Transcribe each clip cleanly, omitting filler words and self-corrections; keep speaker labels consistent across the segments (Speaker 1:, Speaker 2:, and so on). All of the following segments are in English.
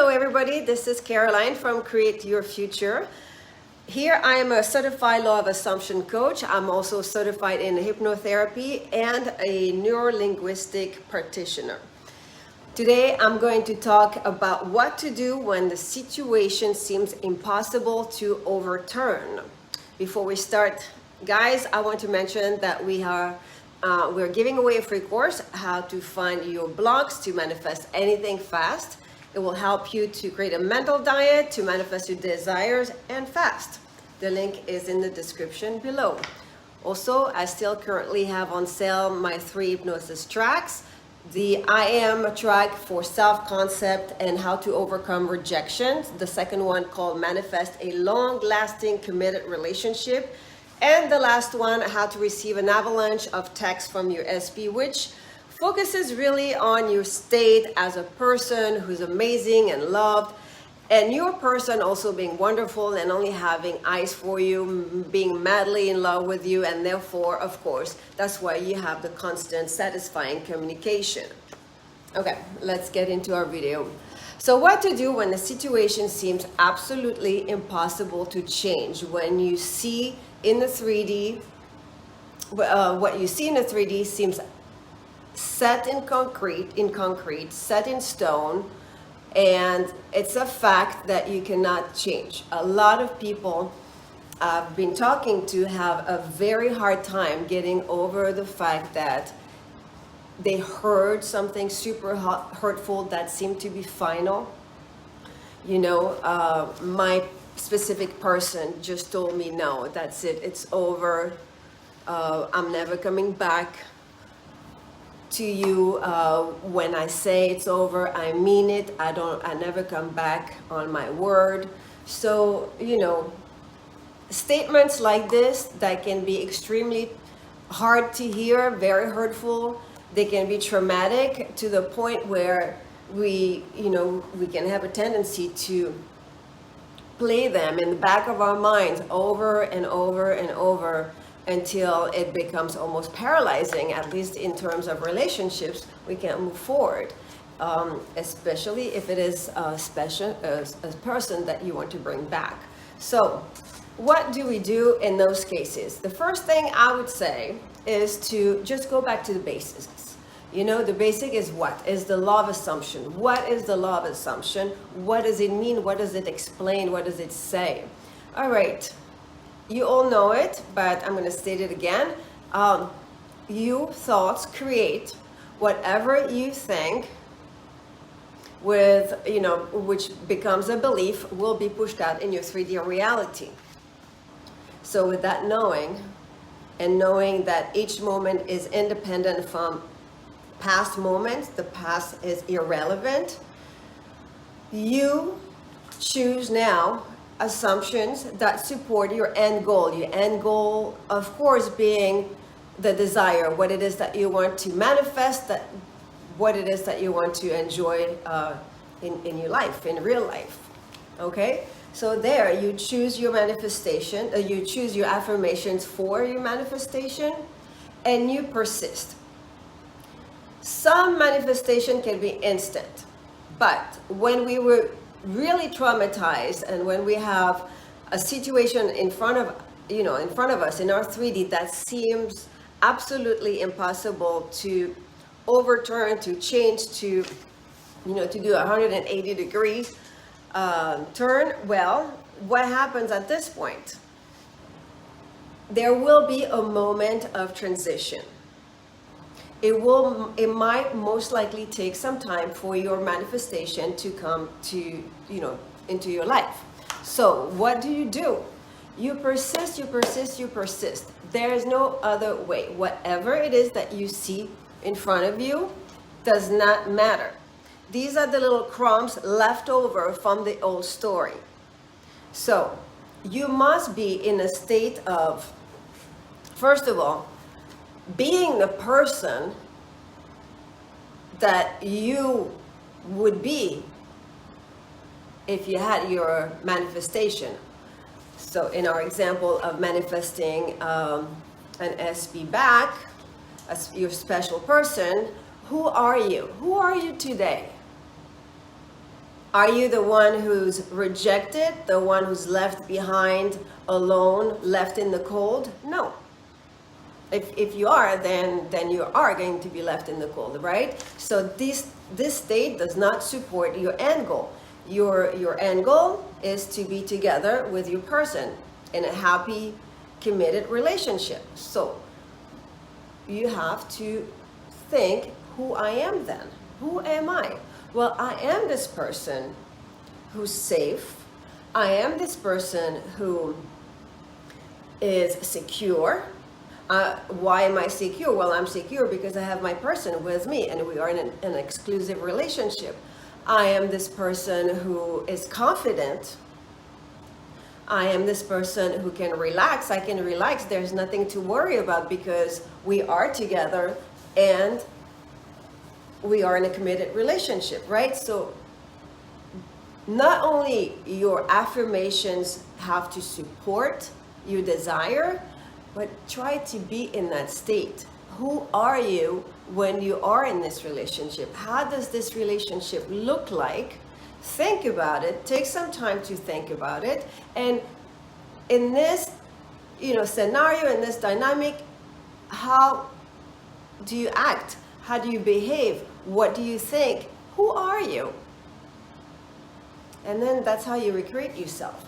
Speaker 1: Hello everybody, this is Caroline from Create Your Future. Here I am a certified law of assumption coach. I'm also certified in hypnotherapy and a neuro-linguistic practitioner. Today I'm going to talk about what to do when the situation seems impossible to overturn. Before we start, guys, I want to mention that we're giving away a free course, how to find your blocks to manifest anything fast. It will help you to create a mental diet to manifest your desires and fast. The link is in the description below. Also, I still currently have on sale my 3 hypnosis tracks. The I Am track for self-concept and how to overcome rejection. The second one called Manifest a Long-Lasting Committed Relationship. And the last one, how to receive an avalanche of texts from your SP, which focuses really on your state as a person who's amazing and loved, and your person also being wonderful and only having eyes for you, being madly in love with you, and therefore, of course, that's why you have the constant satisfying communication. Okay, let's get into our video. So what to do when the situation seems absolutely impossible to change, when you see in the 3D, what you see in the 3D seems set in concrete, set in stone, and it's a fact that you cannot change. A lot of people I've been talking to have a very hard time getting over the fact that they heard something super hurtful that seemed to be final. You know, my specific person just told me, no, that's it, it's over. I'm never coming back to you. When I say it's over, I mean it. I never come back on my word. So, you know, statements like this that can be extremely hard to hear, very hurtful. They can be traumatic to the point where we can have a tendency to play them in the back of our minds over and over and over until it becomes almost paralyzing. At least in terms of relationships, we can't move forward, especially if it is a person that you want to bring back. So what do we do in those cases? The first thing I would say is to just go back to the basics. You know, the basic is what? Is the law of assumption. What is the law of assumption? What does it mean? What does it explain? What does it say? All right. You all know it, but I'm going to state it again. You thoughts create whatever you think with, which becomes a belief, will be pushed out in your 3D reality. So with that knowing, and knowing that each moment is independent from past moments, the past is irrelevant, you choose now assumptions that support your end goal. Your end goal, of course, being the desire, what it is that you want to manifest, that what it is that you want to enjoy in your life, in real life. Okay, so there you choose your manifestation, you choose your affirmations for your manifestation, and you persist. Some manifestation can be instant, but when we were really traumatized, and when we have a situation in front of us in our 3D that seems absolutely impossible to overturn, to change, to do a 180 degrees turn, well, what happens at this point? There will be a moment of transition. It might most likely take some time for your manifestation to come to, into your life. So what do? You persist, you persist, you persist. There is no other way. Whatever it is that you see in front of you does not matter. These are the little crumbs left over from the old story. So you must be in a state of, first of all, being the person that you would be if you had your manifestation. So in our example of manifesting an SB back, as your special person, who are you? Who are you today? Are you the one who's rejected, the one who's left behind, alone, left in the cold? No. If you are, then you are going to be left in the cold, right? So this state does not support your end goal. Your end goal is to be together with your person in a happy, committed relationship. So you have to think, who I am then. Who am I? Well, I am this person who's safe. I am this person who is secure. Why am I secure? Well, I'm secure because I have my person with me and we are in an exclusive relationship. I am this person who is confident. I am this person who can relax. I can relax. There's nothing to worry about because we are together and we are in a committed relationship, right? So not only your affirmations have to support your desire, but try to be in that state. Who are you when you are in this relationship? How does this relationship look like? Think about it. Take some time to think about it. And in this, scenario, in this dynamic, how do you act? How do you behave? What do you think? Who are you? And then that's how you recreate yourself.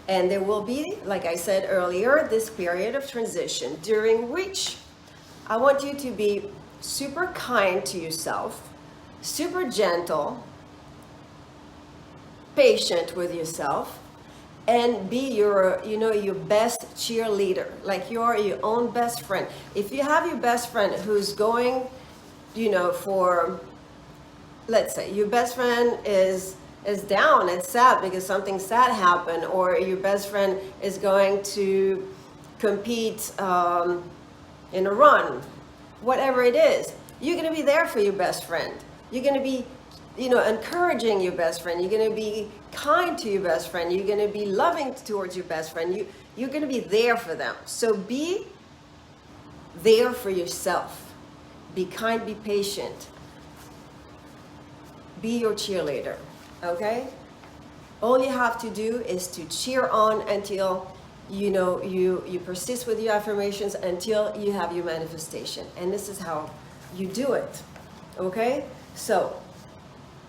Speaker 1: And there will be, like I said earlier, this period of transition during which I want you to be super kind to yourself, super gentle, patient with yourself, and be your best cheerleader. Like you're your own best friend. If you have your best friend who's going, for, let's say your best friend is down and sad because something sad happened, or your best friend is going to compete in a run, whatever it is, you're going to be there for your best friend. You're going to be, encouraging your best friend. You're going to be kind to your best friend. You're going to be loving towards your best friend. You're going to be there for them. So be there for yourself. Be kind, be patient. Be your cheerleader. Okay? All you have to do is to cheer on until you persist with your affirmations until you have your manifestation. And this is how you do it. Okay? So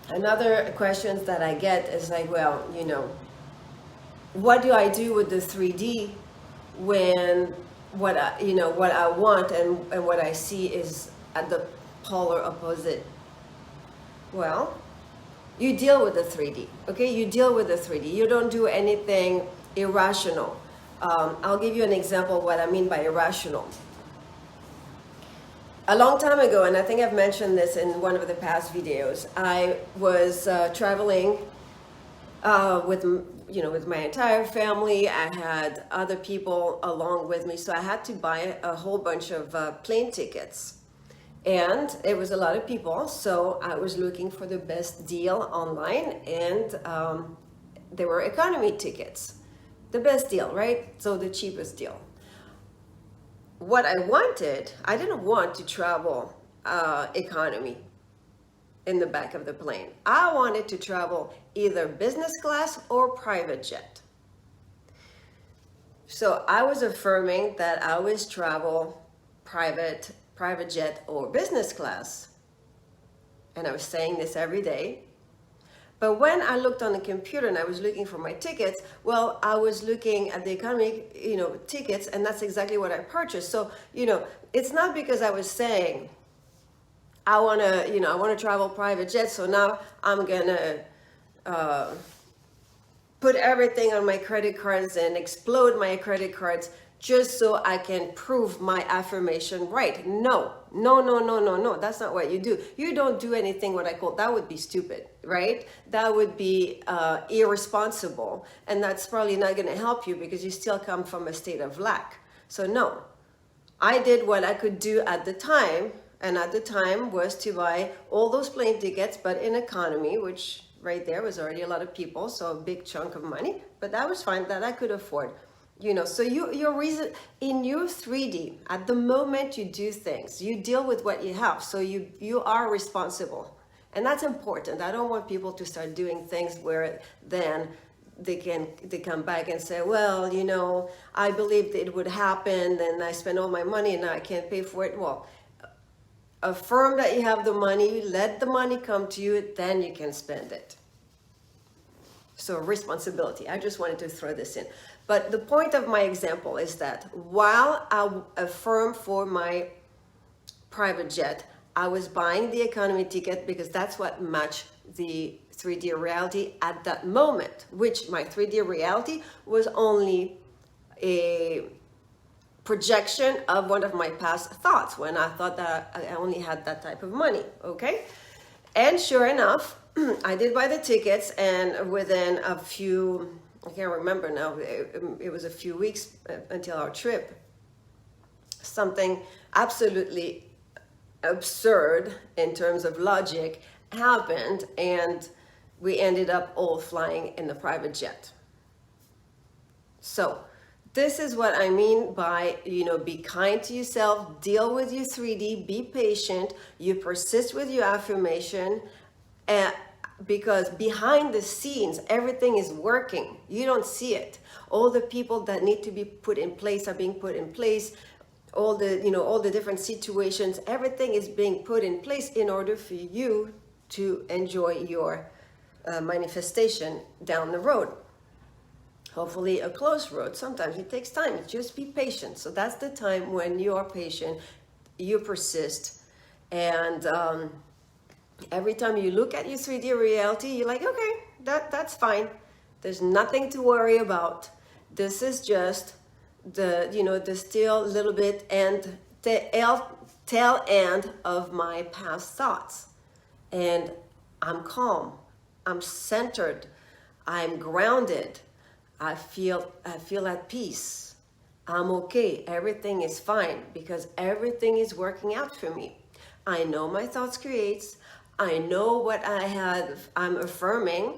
Speaker 1: another questions that I get is like, well, what do I do with the 3D when what I want and what I see is at the polar opposite? Well, you deal with the 3D, okay? You deal with the 3D. You don't do anything irrational. I'll give you an example of what I mean by irrational. A long time ago, and I think I've mentioned this in one of the past videos, I was traveling with my entire family. I had other people along with me, so I had to buy a whole bunch of plane tickets. And it was a lot of people, so I was looking for the best deal online, and there were economy tickets. The best deal, right? So the cheapest deal. What I wanted, I didn't want to travel economy in the back of the plane. I wanted to travel either business class or private jet. So I was affirming that I always travel private jet or business class. And I was saying this every day. But when I looked on the computer and I was looking for my tickets, well, I was looking at the economy, tickets, and that's exactly what I purchased. So, it's not because I was saying, I want to travel private jet, so now I'm going to put everything on my credit cards and explode my credit cards just so I can prove my affirmation right. No. That's not what you do. You don't do anything what I call, that would be stupid, right? That would be irresponsible. And that's probably not going to help you because you still come from a state of lack. So no, I did what I could do at the time. And at the time was to buy all those plane tickets, but in economy, which right there was already a lot of people. So a big chunk of money, but that was fine, that I could afford. So your reason in your 3D, at the moment you do things, you deal with what you have. So you are responsible. And that's important. I don't want people to start doing things where then they come back and say, well, you know, I believed it would happen, and I spent all my money and now I can't pay for it. Well, affirm that you have the money, let the money come to you, then you can spend it. So responsibility, I just wanted to throw this in. But the point of my example is that while I affirm for my private jet, I was buying the economy ticket because that's what matched the 3D reality at that moment, which my 3D reality was only a projection of one of my past thoughts when I thought that I only had that type of money, okay? And sure enough, I did buy the tickets, and within a few, I can't remember now, it was a few weeks until our trip, something absolutely absurd in terms of logic happened, and we ended up all flying in the private jet. So this is what I mean by, you know, be kind to yourself, deal with your 3D, be patient, you persist with your affirmation, because behind the scenes, everything is working. You don't see it. All the people that need to be put in place are being put in place. All the, you know, all the different situations, everything is being put in place in order for you to enjoy your manifestation down the road. Hopefully a close road. Sometimes it takes time. Just be patient. So that's the time when you are patient, you persist, and every time you look at your 3D reality, you're like, okay, that's fine. There's nothing to worry about. This is just the, you know, the still little bit and tail end of my past thoughts. And I'm calm. I'm centered. I'm grounded. I feel at peace. I'm okay. Everything is fine because everything is working out for me. I know my thoughts creates. I know what I'm affirming,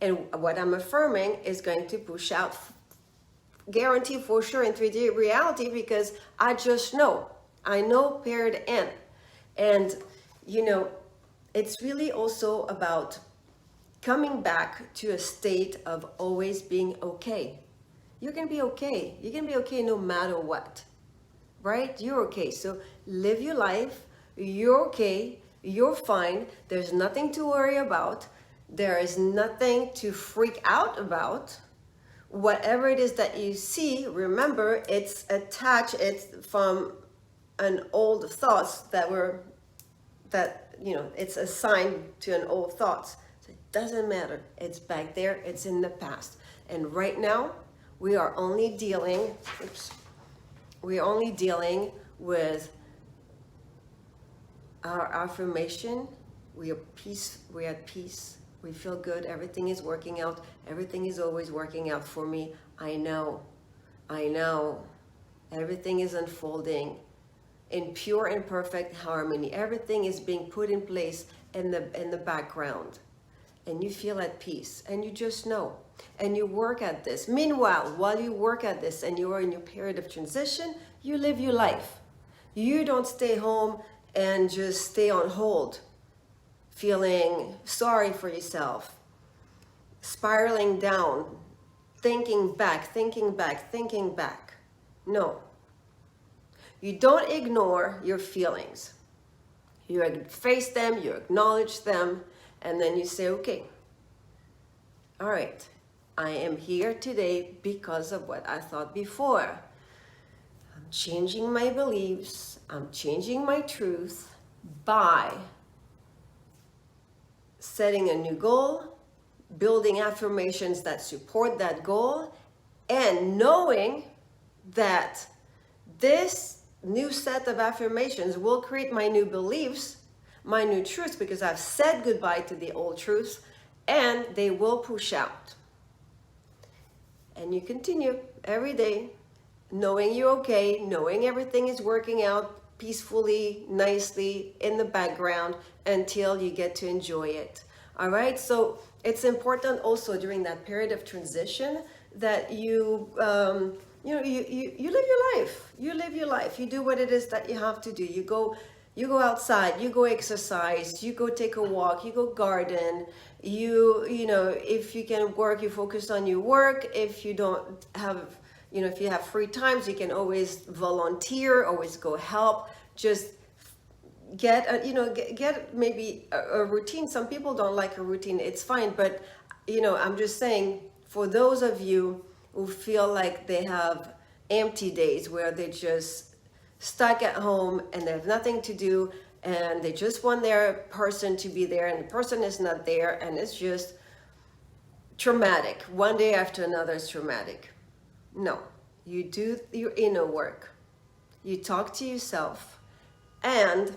Speaker 1: and what I'm affirming is going to push out, guarantee for sure in 3D reality, because I just know. I know, period, end. And, you know, it's really also about coming back to a state of always being okay. You're going to be okay. You're going to be okay no matter what, right? You're okay. So live your life. You're okay. You're fine. There's nothing to worry about. There is nothing to freak out about. Whatever it is that you see, remember, it's attached, it's from an old thoughts it's assigned to an old thoughts. So it doesn't matter. It's back there. It's in the past. And right now, we are only dealing with our affirmation. We are peace. We're at peace. We feel good. Everything is working out. Everything is always working out for me. I know. Everything is unfolding in pure and perfect harmony. Everything is being put in place in the background. And you feel at peace. And you just know. And you work at this. Meanwhile, while you work at this and you are in your period of transition, you live your life. You don't stay home and just stay on hold, feeling sorry for yourself, spiraling down, thinking back. No. You don't ignore your feelings. You face them, you acknowledge them, and then you say, okay, all right, I am here today because of what I thought before. I'm changing my beliefs. I'm changing my truth by setting a new goal, building affirmations that support that goal, and knowing that this new set of affirmations will create my new beliefs, my new truths, because I've said goodbye to the old truths, and they will push out. And you continue every day, knowing you're okay, knowing everything is working out peacefully, nicely in the background until you get to enjoy it. All right, so it's important also during that period of transition that you live your life. You live your life. You do what it is that you have to do. You go You go outside, you go exercise, you go take a walk, you go garden, you know, if you can work, you focus on your work. If you don't have, you know, if you have free times, you can always volunteer, always go help. Just get a, you know, get maybe a routine. Some people don't like a routine, it's fine, but you know, I'm just saying, for those of you who feel like they have empty days where they just stuck at home and they have nothing to do and they just want their person to be there and the person is not there, and it's just traumatic, one day after another is traumatic. No, you do your inner work, you talk to yourself, and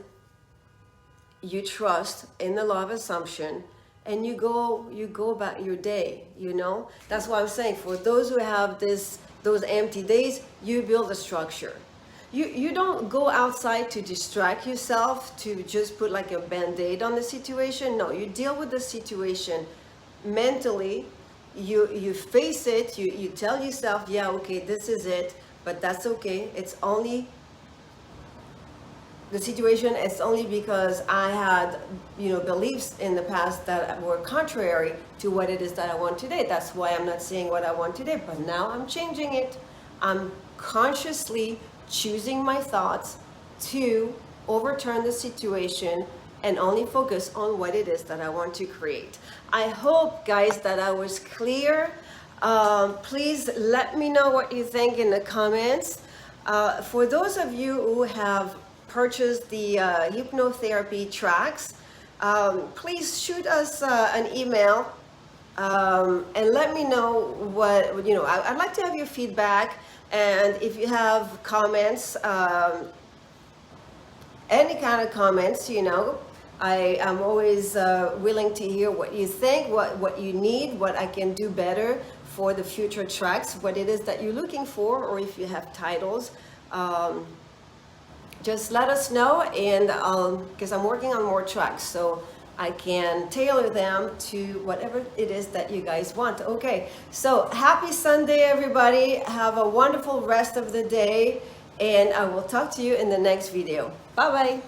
Speaker 1: you trust in the law of assumption, and you go about your day. You know, that's why I'm saying, for those who have those empty days, you build a structure. You don't go outside to distract yourself, to just put like a band-aid on the situation. No, you deal with the situation mentally. You face it, you tell yourself, yeah, okay, this is it, but that's okay. It's only the situation, it's only because I had, you know, beliefs in the past that were contrary to what it is that I want today. That's why I'm not saying what I want today, but now I'm changing it. I'm consciously choosing my thoughts to overturn the situation and only focus on what it is that I want to create. I hope, guys, that I was clear. Please let me know what you think in the comments. For those of you who have purchased the hypnotherapy tracks, please shoot us an email and let me know what, you know, I'd like to have your feedback. And if you have comments, any kind of comments, you know, I am always willing to hear what you think, what you need, what I can do better for the future tracks, what it is that you're looking for, or if you have titles. Just let us know, and because I'm working on more tracks, so I can tailor them to whatever it is that you guys want. Okay, so happy Sunday, everybody. Have a wonderful rest of the day, and I will talk to you in the next video. Bye-bye.